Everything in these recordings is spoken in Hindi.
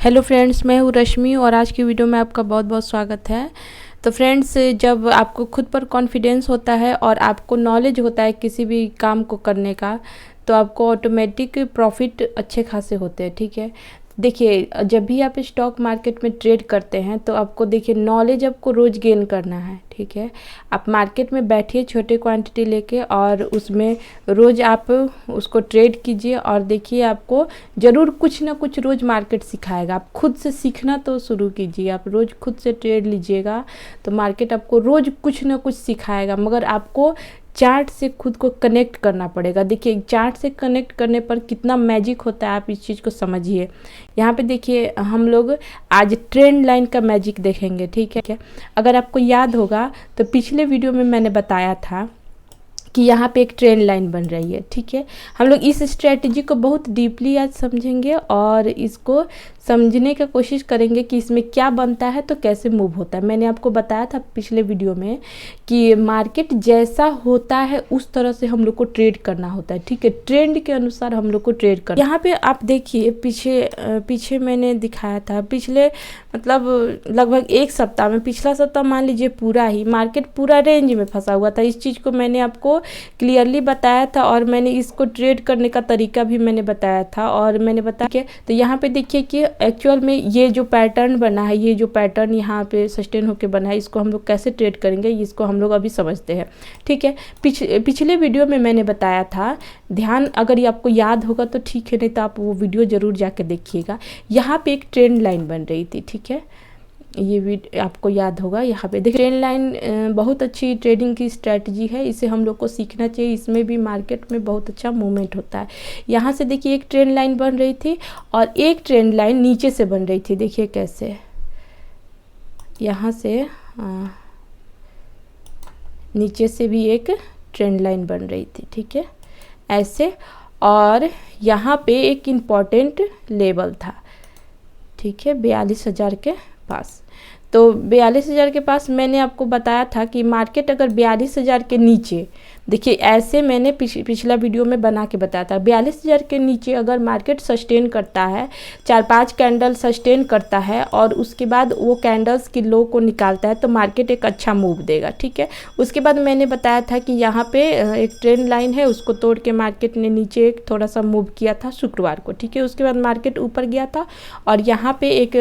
हेलो फ्रेंड्स, मैं हूँ रश्मि और आज की वीडियो में आपका बहुत बहुत स्वागत है। तो फ्रेंड्स, जब आपको खुद पर कॉन्फिडेंस होता है और आपको नॉलेज होता है किसी भी काम को करने का, तो आपको ऑटोमेटिक प्रॉफिट अच्छे खासे होते हैं। ठीक है, देखिए जब भी आप स्टॉक मार्केट में ट्रेड करते हैं तो आपको देखिए नॉलेज आपको रोज़ गेन करना है। ठीक है, आप मार्केट में बैठिए छोटे क्वांटिटी लेके और उसमें रोज़ आप उसको ट्रेड कीजिए और देखिए आपको ज़रूर कुछ ना कुछ रोज़ मार्केट सिखाएगा। आप खुद से सीखना तो शुरू कीजिए, आप रोज़ खुद से ट्रेड लीजिएगा तो मार्केट आपको रोज़ कुछ ना कुछ सिखाएगा, मगर आपको चार्ट से खुद को कनेक्ट करना पड़ेगा। देखिए चार्ट से कनेक्ट करने पर कितना मैजिक होता है, आप इस चीज़ को समझिए। यहाँ पे देखिए हम लोग आज ट्रेंड लाइन का मैजिक देखेंगे। ठीक है क्या, अगर आपको याद होगा तो पिछले वीडियो में मैंने बताया था कि यहाँ पे एक ट्रेंड लाइन बन रही है। ठीक है, हम लोग इस स्ट्रेटजी को बहुत डीपली आज समझेंगे और इसको समझने का कोशिश करेंगे कि इसमें क्या बनता है तो कैसे मूव होता है। मैंने आपको बताया था पिछले वीडियो में कि मार्केट जैसा होता है उस तरह से हम लोग को ट्रेड करना होता है। ठीक है, ट्रेंड के अनुसार हम लोग को ट्रेड करना। यहाँ पे आप देखिए पीछे मैंने दिखाया था पिछले मतलब लगभग एक सप्ताह में, पिछला सप्ताह मान लीजिए पूरा ही मार्केट पूरा रेंज में फंसा हुआ था। इस चीज़ को मैंने आपको क्लियरली बताया था और मैंने इसको ट्रेड करने का तरीका भी मैंने बताया था और मैंने बताया कि तो यहाँ पे देखिए कि एक्चुअल में ये जो पैटर्न बना है, ये जो पैटर्न यहाँ पे सस्टेन होकर बना है, इसको हम लोग कैसे ट्रेड करेंगे इसको हम लोग अभी समझते हैं। ठीक है, पिछले वीडियो में मैंने बताया था, ध्यान अगर ये आपको याद होगा तो ठीक है, नहीं तो आप वो वीडियो ज़रूर जाके देखिएगा। यहाँ पे एक ट्रेंड लाइन बन रही थी। ठीक है, ये आपको याद होगा। यहाँ पे देखिए ट्रेंड लाइन बहुत अच्छी ट्रेडिंग की स्ट्रेटजी है, इसे हम लोग को सीखना चाहिए। इसमें भी मार्केट में बहुत अच्छा मूवमेंट होता है। यहाँ से देखिए एक ट्रेंड लाइन बन रही थी और एक ट्रेंड लाइन नीचे से बन रही थी। देखिए कैसे यहाँ से नीचे से भी एक ट्रेंड लाइन बन रही थी। ठीक है, ऐसे, और यहाँ पे एक इम्पॉर्टेंट लेवल था। ठीक है, 42,000 के पास। तो 42,000 के पास मैंने आपको बताया था कि मार्केट अगर 42,000 के नीचे, देखिए ऐसे मैंने पिछला वीडियो में बना के बताया था, 42,000 के नीचे अगर मार्केट सस्टेन करता है, 4-5 कैंडल सस्टेन करता है और उसके बाद वो कैंडल्स की लो को निकालता है तो मार्केट एक अच्छा मूव देगा। ठीक है, उसके बाद मैंने बताया था कि यहाँ पे एक ट्रेंड लाइन है, उसको तोड़ के मार्केट ने नीचे एक थोड़ा सा मूव किया था शुक्रवार को। ठीक है, उसके बाद मार्केट ऊपर गया था और यहाँ पे एक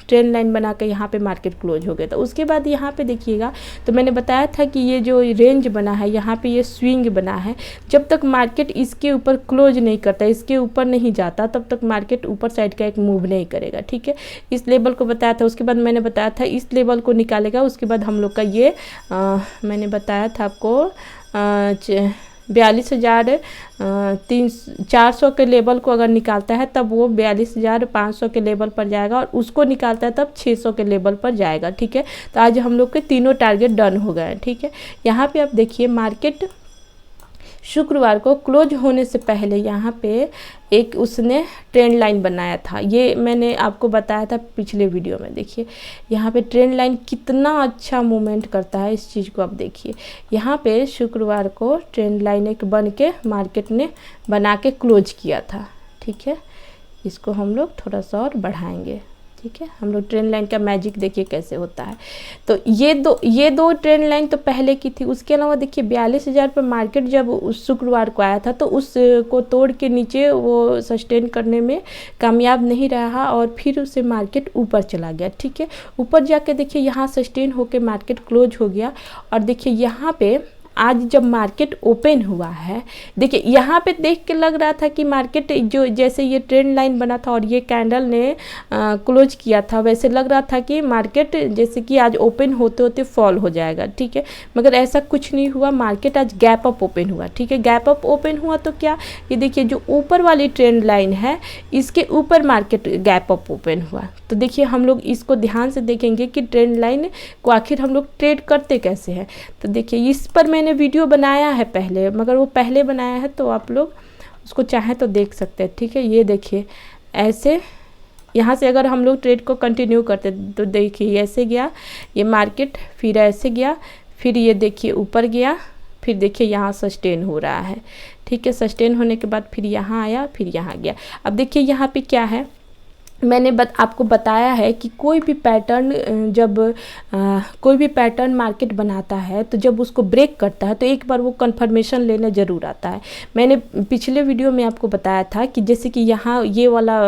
ट्रेंड लाइन बना के यहाँ पे मार्केट क्लोज हो गया था। उसके बाद यहाँ पे देखिएगा तो मैंने बताया था कि ये जो रेंज बना है, यहाँ पे ये स्विंग बना है, जब तक मार्केट इसके ऊपर क्लोज नहीं करता, इसके ऊपर नहीं जाता, तब तक मार्केट ऊपर साइड का एक मूव नहीं करेगा। ठीक है, इस लेवल को बताया था। उसके बाद मैंने बताया था इस लेवल को निकालेगा, उसके बाद हम लोग का ये मैंने बताया था आपको 42,400 के लेवल को अगर निकालता है तब वो 42,500 के लेवल पर जाएगा और उसको निकालता है तब 600 के लेवल पर जाएगा। ठीक है, तो आज हम लोग के तीनों टारगेट डन हो गए हैं। ठीक है, यहाँ पे आप देखिए मार्केट शुक्रवार को क्लोज होने से पहले यहाँ पे एक उसने ट्रेंड लाइन बनाया था, ये मैंने आपको बताया था पिछले वीडियो में। देखिए यहाँ पे ट्रेंड लाइन कितना अच्छा मूवमेंट करता है, इस चीज़ को आप देखिए। यहाँ पे शुक्रवार को ट्रेंड लाइन एक बन के मार्केट ने बना के क्लोज किया था। ठीक है, इसको हम लोग थोड़ा सा और बढ़ाएंगे। ठीक है, हम लोग ट्रेंड लाइन का मैजिक देखिए कैसे होता है। तो ये दो ट्रेंड लाइन तो पहले की थी। उसके अलावा देखिए 42,000 पर मार्केट जब उस शुक्रवार को आया था तो उसको तोड़ के नीचे वो सस्टेन करने में कामयाब नहीं रहा और फिर उससे मार्केट ऊपर चला गया। ठीक है, ऊपर जाके देखिए यहाँ सस्टेन होके मार्केट क्लोज हो गया और देखिए यहाँ पे आज जब मार्केट ओपन हुआ है, देखिए यहाँ पे देख के लग रहा था कि मार्केट जो जैसे ये ट्रेंड लाइन बना था और ये कैंडल ने क्लोज किया था, वैसे लग रहा था कि मार्केट जैसे कि आज ओपन होते होते फॉल हो जाएगा। ठीक है, मगर ऐसा कुछ नहीं हुआ, मार्केट आज गैप अप ओपन हुआ। ठीक है, गैप अप ओपन हुआ तो क्या, ये देखिए जो ऊपर वाली ट्रेंड लाइन है इसके ऊपर मार्केट गैप अप ओपन हुआ। तो देखिए हम लोग इसको ध्यान से देखेंगे कि ट्रेंड लाइन को आखिर हम लोग ट्रेड करते कैसे हैं। तो देखिए इस पर मैंने वीडियो बनाया है पहले, मगर वो पहले बनाया है तो आप लोग उसको चाहें तो देख सकते हैं। ठीक है, ये देखिए ऐसे यहाँ से अगर हम लोग ट्रेड को कंटिन्यू करते तो देखिए ऐसे गया ये मार्केट, फिर ऐसे गया, फिर ये देखिए ऊपर गया, फिर देखिए यहाँ सस्टेन हो रहा है। ठीक है, सस्टेन होने के बाद फिर यहाँ आया, फिर यहाँ गया। अब देखिए यहाँ पे क्या है, मैंने आपको बताया है कि कोई भी पैटर्न जब कोई भी पैटर्न मार्केट बनाता है तो जब उसको ब्रेक करता है तो एक बार वो कंफर्मेशन लेने ज़रूर आता है। मैंने पिछले वीडियो में आपको बताया था कि जैसे कि यहाँ ये वाला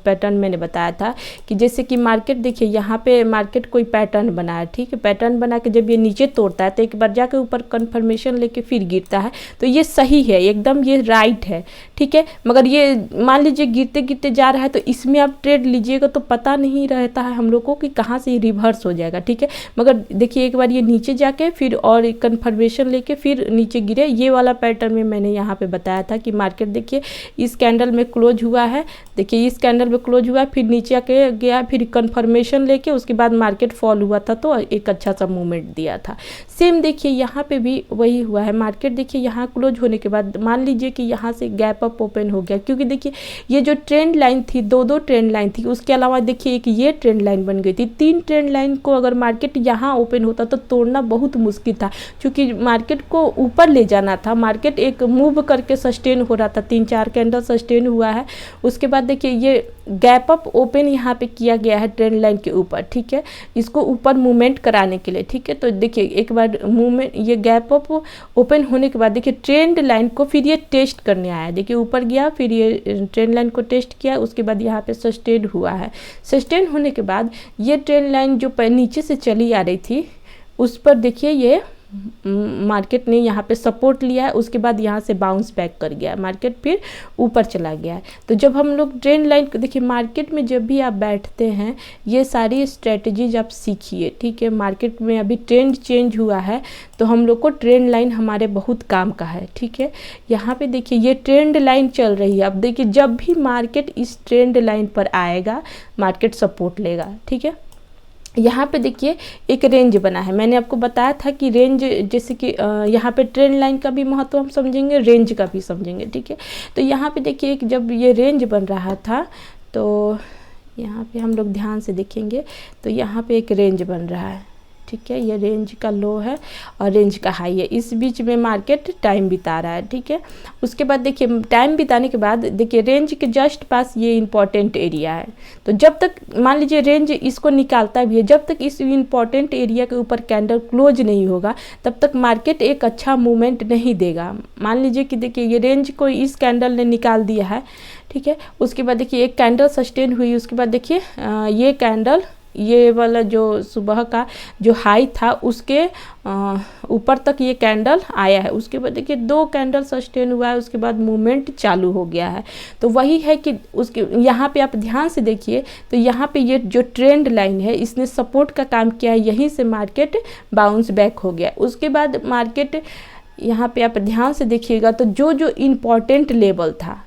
पैटर्न मैंने बताया था कि जैसे कि मार्केट देखिए यहाँ पे मार्केट कोई पैटर्न बना है, ठीक है, पैटर्न बना के जब ये नीचे तोड़ता है तो एक बार जाके ऊपर कंफर्मेशन लेके फिर गिरता है, तो ये सही है, एकदम ये राइट है, ठीक है। मगर ये मान लीजिए गिरते गिरते जा रहा है तो इसमें आप ट्रेड लीजिएगा तो पता नहीं रहता है हम लोग को कि कहाँ से ये रिवर्स हो जाएगा, ठीक है। मगर देखिए एक बार ये नीचे जाके फिर और कंफर्मेशन लेके फिर नीचे गिरे, ये वाला पैटर्न में मैंने यहाँ पे बताया था कि मार्केट देखिए इस कैंडल में क्लोज हुआ है, देखिए इस कैंडल में क्लोज हुआ, फिर नीचे आके गया, फिर कंफर्मेशन लेके उसके बाद मार्केट फॉल हुआ था तो एक अच्छा सा मूवमेंट दिया था। सेम देखिए यहाँ पे भी वही हुआ है, मार्केट देखिए यहाँ क्लोज होने के बाद मान लीजिए कि यहाँ से गैप अप ओपन हो गया, क्योंकि देखिए ये जो ट्रेंड लाइन थी, दो ट्रेंड लाइन थी, उसके अलावा देखिए एक ये ट्रेंड लाइन बन गई थी, 3 ट्रेंड लाइन को अगर मार्केट यहाँ ओपन होता तो तोड़ना बहुत मुश्किल था, क्योंकि मार्केट को ऊपर ले जाना था। मार्केट एक मूव करके सस्टेन हो रहा था, 3-4 कैंडल सस्टेन हुआ है, उसके बाद देखिए ये गैप अप ओपन यहाँ पे किया गया है ट्रेंड लाइन के ऊपर, ठीक है, इसको ऊपर मूवमेंट कराने के लिए, ठीक है। तो देखिए एक बार मूवमेंट ये गैप अप ओपन होने के बाद देखिए ट्रेंड लाइन को फिर ये टेस्ट करने आया, देखिए ऊपर गया, फिर ये ट्रेंड लाइन को टेस्ट किया, उसके बाद यहाँ पे सस्टेन हुआ है। सस्टेन होने के बाद ये ट्रेंड लाइन जो नीचे से चली आ रही थी उस पर देखिए ये मार्केट ने यहाँ पे सपोर्ट लिया है, उसके बाद यहाँ से बाउंस बैक कर गया, मार्केट फिर ऊपर चला गया है। तो जब हम लोग ट्रेंड लाइन देखिए, मार्केट में जब भी आप बैठते हैं ये सारी स्ट्रेटजीज आप सीखिए, ठीक है। मार्केट में अभी ट्रेंड चेंज हुआ है तो हम लोग को ट्रेंड लाइन हमारे बहुत काम का है, ठीक है। यहाँ पे देखिए ये ट्रेंड लाइन चल रही है, अब देखिए जब भी मार्केट इस ट्रेंड लाइन पर आएगा मार्केट सपोर्ट लेगा, ठीक है। यहाँ पे देखिए एक रेंज बना है, मैंने आपको बताया था कि रेंज जैसे कि यहाँ पे ट्रेंड लाइन का भी महत्व हम समझेंगे, रेंज का भी समझेंगे, ठीक है। तो यहाँ पे देखिए एक जब ये रेंज बन रहा था तो यहाँ पे हम लोग ध्यान से देखेंगे तो यहाँ पे एक रेंज बन रहा है, ठीक है, ये रेंज का लो है और रेंज का हाई है, इस बीच में मार्केट टाइम बिता रहा है, ठीक है। उसके बाद देखिए टाइम बिताने के बाद देखिए रेंज के जस्ट पास ये इंपॉर्टेंट एरिया है, तो जब तक मान लीजिए रेंज इसको निकालता भी है, जब तक इस इंपॉर्टेंट एरिया के ऊपर कैंडल क्लोज नहीं होगा तब तक मार्केट एक अच्छा मूवमेंट नहीं देगा। मान लीजिए कि देखिए ये रेंज को इस कैंडल ने निकाल दिया है, ठीक है, उसके बाद देखिए एक कैंडल सस्टेन हुई, उसके बाद देखिए ये कैंडल ये वाला जो सुबह का जो हाई था उसके ऊपर तक ये कैंडल आया है, उसके बाद देखिए 2 कैंडल सस्टेन हुआ है, उसके बाद मूवमेंट चालू हो गया है। तो वही है कि उसके यहाँ पे आप ध्यान से देखिए तो यहाँ पे ये जो ट्रेंड लाइन है इसने सपोर्ट का काम किया है, यहीं से मार्केट बाउंस बैक हो गया। उसके बाद मार्केट यहाँ पे आप ध्यान से देखिएगा तो जो जो इम्पोर्टेंट लेवल था,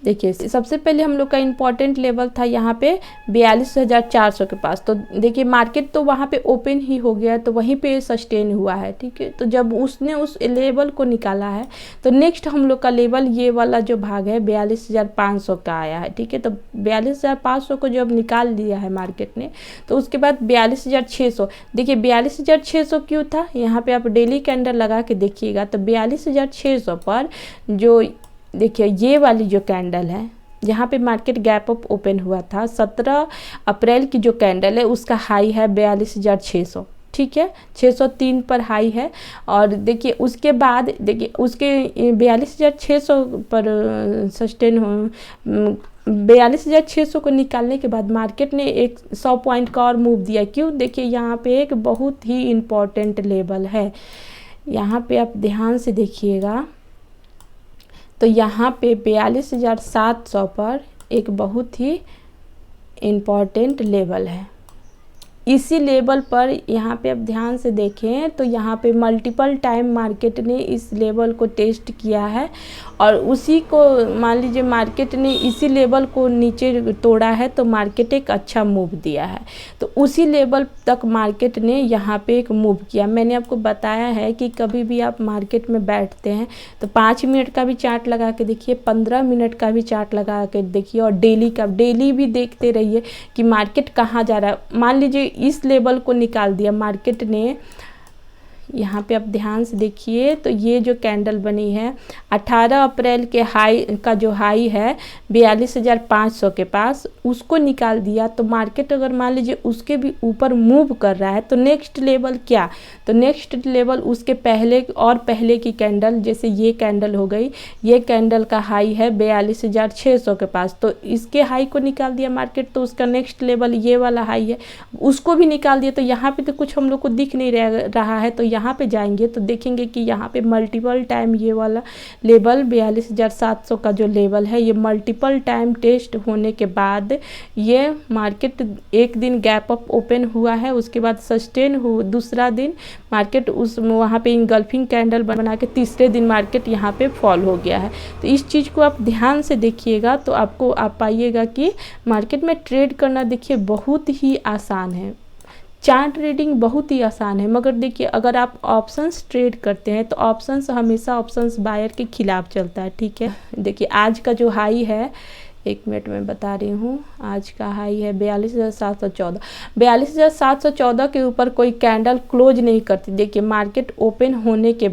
देखिए सबसे पहले हम लोग का इम्पॉर्टेंट लेवल था यहाँ पे 42,400 के पास, तो देखिए मार्केट तो वहाँ पे ओपन ही हो गया तो वहीं पे सस्टेन हुआ है, ठीक है। तो जब उसने उस लेवल को निकाला है तो नेक्स्ट हम लोग का लेवल ये वाला जो भाग है 42,500 का आया है, ठीक है। तो 42,500 को जब निकाल दिया है मार्केट ने तो उसके बाद 42,600, देखिए 42,600 क्यों था, यहाँ पे आप डेली कैंडल लगा के देखिएगा तो 42,600 पर जो देखिए ये वाली जो कैंडल है यहाँ पे मार्केट गैप अप ओपन हुआ था, 17 अप्रैल की जो कैंडल है उसका हाई है 42,600, ठीक है, 603 पर हाई है। और देखिए उसके बाद देखिए उसके 42,600 पर सस्टेन हो 42,600 को निकालने के बाद मार्केट ने एक 100 पॉइंट का और मूव दिया, क्यों, देखिए यहाँ पे एक बहुत ही इम्पॉर्टेंट लेवल है, यहाँ पे आप ध्यान से देखिएगा तो यहाँ पे 42,700 पर एक बहुत ही इम्पॉर्टेंट लेवल है। इसी लेवल पर यहाँ पे आप ध्यान से देखें तो यहाँ पे मल्टीपल टाइम मार्केट ने इस लेवल को टेस्ट किया है और उसी को मान लीजिए मार्केट ने इसी लेवल को नीचे तोड़ा है तो मार्केट एक अच्छा मूव दिया है। तो उसी लेवल तक मार्केट ने यहाँ पे एक मूव किया। मैंने आपको बताया है कि कभी भी आप मार्केट में बैठते हैं तो 5 मिनट का भी चार्ट लगा के देखिए, 15 मिनट का भी चार्ट लगा के देखिए और डेली भी देखते रहिए कि मार्केट कहाँ जा रहा है। मान लीजिए इस लेवल को निकाल दिया मार्केट ने, यहाँ पे आप ध्यान से देखिए तो ये जो कैंडल बनी है 18 अप्रैल के हाई का जो हाई है 42,500 के पास, उसको निकाल दिया। तो मार्केट अगर मान लीजिए उसके भी ऊपर मूव कर रहा है तो नेक्स्ट लेवल क्या, तो नेक्स्ट लेवल उसके पहले और पहले की कैंडल, जैसे ये कैंडल हो गई, ये कैंडल का हाई है 42,600 के पास, तो इसके हाई को निकाल दिया मार्केट, तो उसका नेक्स्ट लेवल ये वाला हाई है, उसको भी निकाल दिया। तो यहाँ पे तो कुछ हम लोग को दिख नहीं रहा है, तो यहाँ पे जाएंगे तो देखेंगे कि यहाँ पे मल्टीपल टाइम ये वाला लेवल 42,700 का जो लेवल है, ये मल्टीपल टाइम टेस्ट होने के बाद ये मार्केट एक दिन गैप अप ओपन हुआ है, उसके बाद सस्टेन हुआ, दूसरा दिन मार्केट उस वहाँ पे इंगल्फिंग कैंडल बना के तीसरे दिन मार्केट यहाँ पे फॉल हो गया है। तो इस चीज़ को आप ध्यान से देखिएगा तो आपको आप पाइएगा कि मार्केट में ट्रेड करना देखिए बहुत ही आसान है, चार्ट ट्रेडिंग बहुत ही आसान है। मगर देखिए अगर आप ऑप्शंस ट्रेड करते हैं तो ऑप्शंस हमेशा ऑप्शंस बायर के खिलाफ चलता है, ठीक है। देखिए आज का जो हाई है, एक मिनट में बता रही हूँ, आज का हाई है 42,714, 42,714 के ऊपर कोई कैंडल क्लोज नहीं करती। देखिए मार्केट ओपन होने के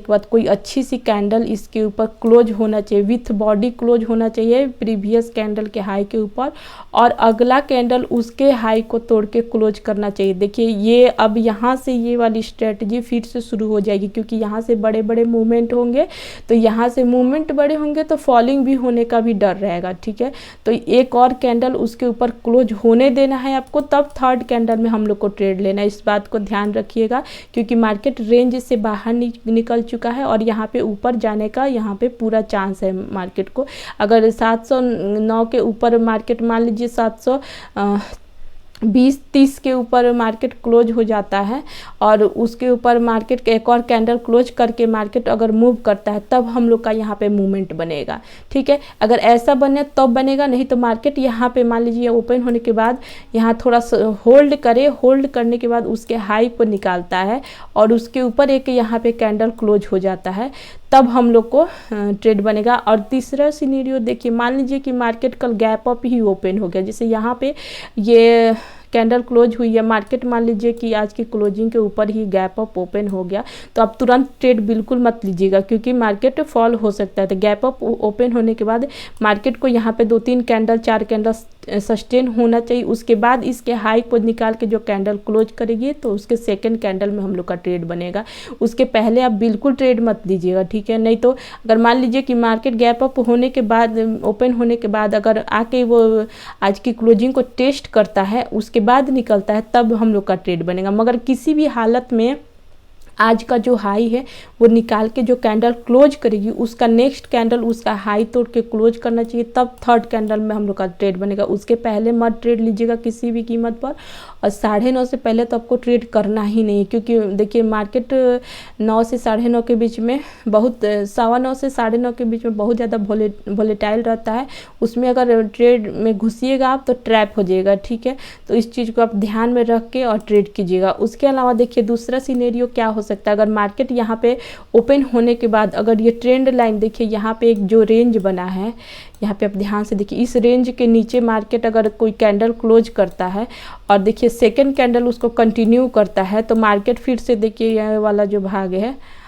बाद कोई अच्छी सी कैंडल इसके ऊपर क्लोज होना चाहिए, विथ बॉडी क्लोज होना चाहिए प्रीवियस कैंडल के हाई के ऊपर, और अगला कैंडल उसके हाई को तोड़ के क्लोज करना चाहिए। देखिए ये अब यहाँ से ये वाली स्ट्रेटजी फिर से शुरू हो जाएगी, क्योंकि यहाँ से बड़े बड़े मूवमेंट होंगे, तो यहाँ से मूवमेंट बड़े होंगे तो फॉलिंग भी होने का भी डर रहेगा, ठीक है। तो एक और कैंडल उसके ऊपर क्लोज होने देना है आपको, तब थर्ड कैंडल में हम लोग को ट्रेड लेना है। इस बात को ध्यान रखिएगा, क्योंकि मार्केट रेंज से बाहर निकल चुका है और यहाँ पे ऊपर जाने का यहाँ पे पूरा चांस है मार्केट को। अगर 709 के ऊपर मार्केट मान लीजिए 720-30 के ऊपर मार्केट क्लोज हो जाता है और उसके ऊपर मार्केट एक और कैंडल क्लोज करके मार्केट अगर मूव करता है, तब हम लोग का यहाँ पे मूवमेंट बनेगा, ठीक है। अगर ऐसा बने तब बनेगा, नहीं तो मार्केट यहाँ पे मान लीजिए ओपन होने के बाद यहाँ थोड़ा सा होल्ड करे, होल्ड करने के बाद उसके हाई को निकालता है और उसके ऊपर एक यहाँ पे कैंडल क्लोज हो जाता है, तब हम लोग को ट्रेड बनेगा। और तीसरा सिनेरियो देखिए, मान लीजिए कि मार्केट कल गैप अप ही ओपन हो गया, जैसे यहाँ पे ये कैंडल क्लोज हुई है, मार्केट मान लीजिए कि आज की क्लोजिंग के ऊपर ही गैप अप ओपन हो गया, तो आप तुरंत ट्रेड बिल्कुल मत लीजिएगा, क्योंकि मार्केट फॉल हो सकता है। तो गैप अप ओपन होने के बाद मार्केट को यहाँ पे 2-3 कैंडल 4 कैंडल सस्टेन होना चाहिए, उसके बाद इसके हाई को निकाल के जो कैंडल क्लोज करेगी तो उसके सेकंड कैंडल में हम लोग का ट्रेड बनेगा। उसके पहले आप बिल्कुल ट्रेड मत लीजिएगा, ठीक है। नहीं तो अगर मान लीजिए कि मार्केट गैप अप होने के बाद, ओपन होने के बाद अगर आके वो आज की क्लोजिंग को टेस्ट करता है, उसके बाद निकलता है, तब हम लोग का ट्रेड बनेगा। मगर किसी भी हालत में आज का जो हाई है वो निकाल के जो कैंडल क्लोज करेगी, उसका नेक्स्ट कैंडल उसका हाई तोड़ के क्लोज करना चाहिए, तब थर्ड कैंडल में हम लोग का ट्रेड बनेगा। उसके पहले मत ट्रेड लीजिएगा किसी भी कीमत पर, और 9:30 से पहले तो आपको ट्रेड करना ही नहीं, क्योंकि देखिए मार्केट 9 से 9:30 के बीच में बहुत 9:15 से 9:30 के बीच में बहुत ज़्यादा वोलेटाइल रहता है। उसमें अगर ट्रेड में घुसिएगा आप तो ट्रैप हो जाएगा, ठीक है। तो इस चीज़ को आप ध्यान में रख के और ट्रेड कीजिएगा। उसके अलावा देखिए दूसरा सिनेरियो क्या हो सकता है, अगर मार्केट यहाँ पे ओपन होने के बाद अगर ये ट्रेंड लाइन देखिए, यहाँ पे एक जो रेंज बना है, यहाँ पे आप ध्यान से देखिए, इस रेंज के नीचे मार्केट अगर कोई कैंडल क्लोज करता है और देखिए सेकंड कैंडल उसको कंटिन्यू करता है, तो मार्केट फिर से देखिए यह वाला जो भाग है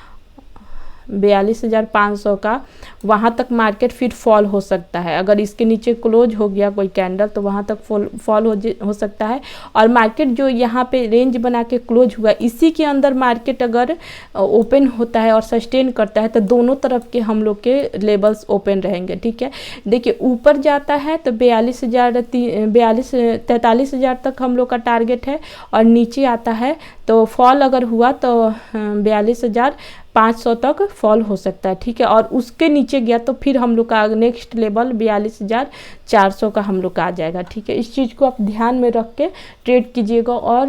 42,500 का, वहाँ तक मार्केट फिर फॉल हो सकता है। अगर इसके नीचे क्लोज हो गया कोई कैंडल तो वहाँ तक फॉल हो सकता है। और मार्केट जो यहाँ पे रेंज बना के क्लोज हुआ, इसी के अंदर मार्केट अगर ओपन होता है और सस्टेन करता है, तो दोनों तरफ के हम लोग के लेवल्स ओपन रहेंगे, ठीक है। देखिए ऊपर जाता है तो 43,000 तक हम लोग का टारगेट है, और नीचे आता है तो फॉल अगर हुआ तो 42,500 तक फॉल हो सकता है, ठीक है। और उसके नीचे गया तो फिर हम लोग का नेक्स्ट लेवल 42,400 का हम लोग का आ जाएगा, ठीक है। इस चीज़ को आप ध्यान में रख के ट्रेड कीजिएगा। और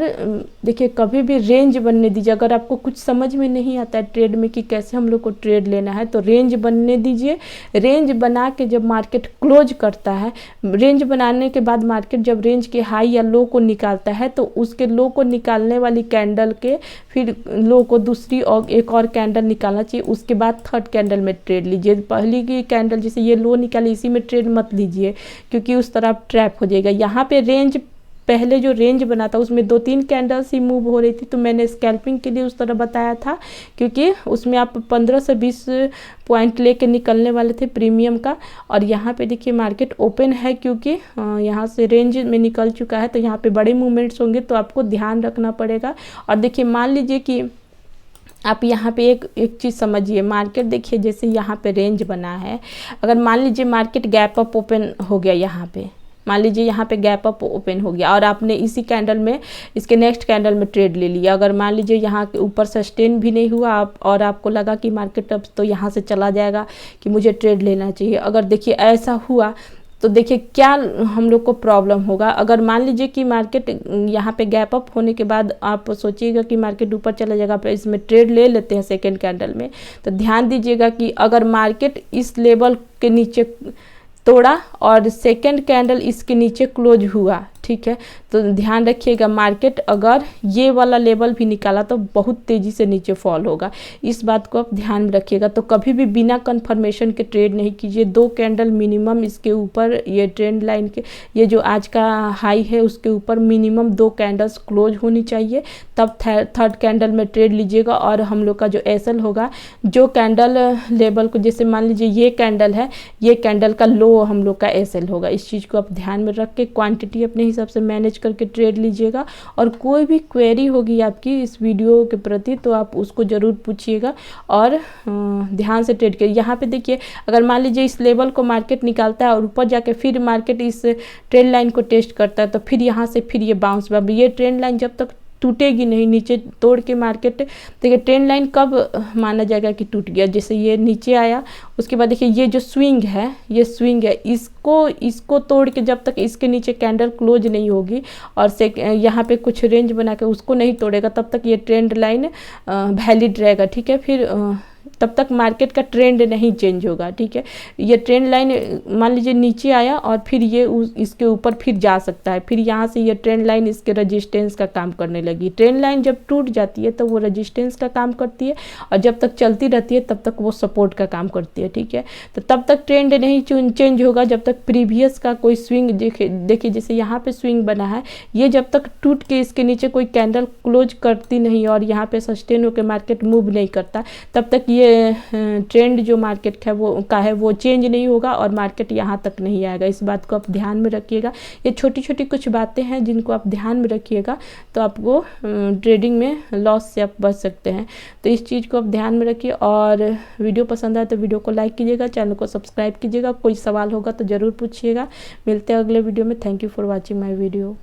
देखिए कभी भी रेंज बनने दीजिए। अगर आपको कुछ समझ में नहीं आता है ट्रेड में कि कैसे हम लोग को ट्रेड लेना है, तो रेंज बनने दीजिए। रेंज बना के जब मार्केट क्लोज करता है, रेंज बनाने के बाद मार्केट जब रेंज के हाई या लो को निकालता है, तो उसके लो को निकालने वाली कैंडल के फिर लो को दूसरी और एक और कैंडल निकालना चाहिए। उसके बाद थर्ड कैंडल में ट्रेड लीजिए। पहली की कैंडल जैसे ये लो निकाली, इसी में ट्रेड मत लीजिए, क्योंकि उस तरह ट्रैप हो जाएगा। यहाँ पे रेंज पहले जो रेंज बना था उसमें 2-3 कैंडल्स ही मूव हो रही थी, तो मैंने स्कैल्पिंग के लिए उस तरह बताया था, क्योंकि उसमें आप 15 से 20 पॉइंट लेके निकलने वाले थे प्रीमियम का। और यहाँ पे देखिए मार्केट ओपन है, क्योंकि यहाँ से रेंज में निकल चुका है, तो यहाँ पे बड़े मूवमेंट्स होंगे, तो आपको ध्यान रखना पड़ेगा। और देखिए मान लीजिए कि आप यहाँ पे एक चीज़ समझिए, मार्केट देखिए जैसे यहाँ पे रेंज बना है, अगर मान लीजिए मार्केट गैप अप ओपन हो गया, यहाँ पे मान लीजिए यहाँ पे गैप अप ओपन हो गया और आपने इसी कैंडल में इसके नेक्स्ट कैंडल में ट्रेड ले लिया, अगर मान लीजिए यहाँ के ऊपर सस्टेन भी नहीं हुआ आप और आपको लगा कि मार्केट अब तो यहाँ से चला जाएगा कि मुझे ट्रेड लेना चाहिए, अगर देखिए ऐसा हुआ तो देखिए क्या हम लोग को प्रॉब्लम होगा। अगर मान लीजिए कि मार्केट यहाँ पे गैप अप होने के बाद आप सोचिएगा कि मार्केट ऊपर चला जाएगा, आप इसमें ट्रेड ले लेते हैं सेकेंड कैंडल में, तो ध्यान दीजिएगा कि अगर मार्केट इस लेवल के नीचे तोड़ा और सेकेंड कैंडल इसके नीचे क्लोज हुआ, ठीक है, तो ध्यान रखिएगा मार्केट अगर ये वाला लेवल भी निकाला तो बहुत तेज़ी से नीचे फॉल होगा, इस बात को आप ध्यान में रखिएगा। तो कभी भी बिना कंफर्मेशन के ट्रेड नहीं कीजिए। 2 कैंडल मिनिमम इसके ऊपर, ये ट्रेंड लाइन के ये जो आज का हाई है उसके ऊपर मिनिमम 2 कैंडल्स क्लोज होनी चाहिए, तब थर्ड कैंडल में ट्रेड लीजिएगा। और हम लोग का जो एसएल होगा, जो कैंडल लेवल को, जैसे मान लीजिए ये कैंडल है, ये कैंडल का लो हम लोग का एसएल होगा, इस चीज़ को आप ध्यान में रख के क्वांटिटी अपने हिसाब से मैनेज करके ट्रेड लीजिएगा। और कोई भी क्वेरी होगी आपकी इस वीडियो के प्रति तो आप उसको ज़रूर पूछिएगा और ध्यान से ट्रेड करिए। यहाँ पे देखिए अगर मान लीजिए इस लेवल को मार्केट निकालता है और ऊपर जाके फिर मार्केट इस ट्रेंड लाइन को टेस्ट करता है, तो फिर यहाँ से फिर ये बाउंस बैक, ये ट्रेंड लाइन जब तक टूटेगी नहीं, नीचे तोड़ के मार्केट, देखिए ट्रेंड लाइन कब माना जाएगा कि टूट गया, जैसे ये नीचे आया उसके बाद देखिए ये जो स्विंग है, ये स्विंग है, इसको तोड़ के जब तक इसके नीचे कैंडल क्लोज नहीं होगी और यहाँ पे कुछ रेंज बना के उसको नहीं तोड़ेगा, तब तक ये ट्रेंड लाइन वैलिड रहेगा, ठीक है। फिर तब तक मार्केट का ट्रेंड नहीं चेंज होगा, ठीक है। ये ट्रेंड लाइन मान लीजिए नीचे आया और फिर ये इसके ऊपर फिर जा सकता है, फिर यहाँ से ये ट्रेंड लाइन इसके रेजिस्टेंस का काम करने लगी। ट्रेंड लाइन जब टूट जाती है तो वो रेजिस्टेंस का काम करती है और जब तक चलती रहती है तब तक वो सपोर्ट का काम करती है, ठीक है। तो तब तक ट्रेंड नहीं चेंज होगा जब तक प्रीवियस का कोई स्विंग, देखिए जैसे यहाँ पे स्विंग बना है, ये जब तक टूट के इसके नीचे कोई कैंडल क्लोज करती नहीं और यहाँ पे सस्टेन होकर मार्केट मूव नहीं करता, तब तक ये ट्रेंड जो मार्केट है वो चेंज नहीं होगा और मार्केट यहाँ तक नहीं आएगा। इस बात को आप ध्यान में रखिएगा। ये छोटी छोटी कुछ बातें हैं जिनको आप ध्यान में रखिएगा, तो आपको ट्रेडिंग में लॉस से आप बच सकते हैं। तो इस चीज़ को आप ध्यान में रखिए और वीडियो पसंद आए तो वीडियो को लाइक कीजिएगा, चैनल को सब्सक्राइब कीजिएगा। कोई सवाल होगा तो ज़रूर पूछिएगा। मिलते हैं अगले वीडियो में। Thank you for watching my video.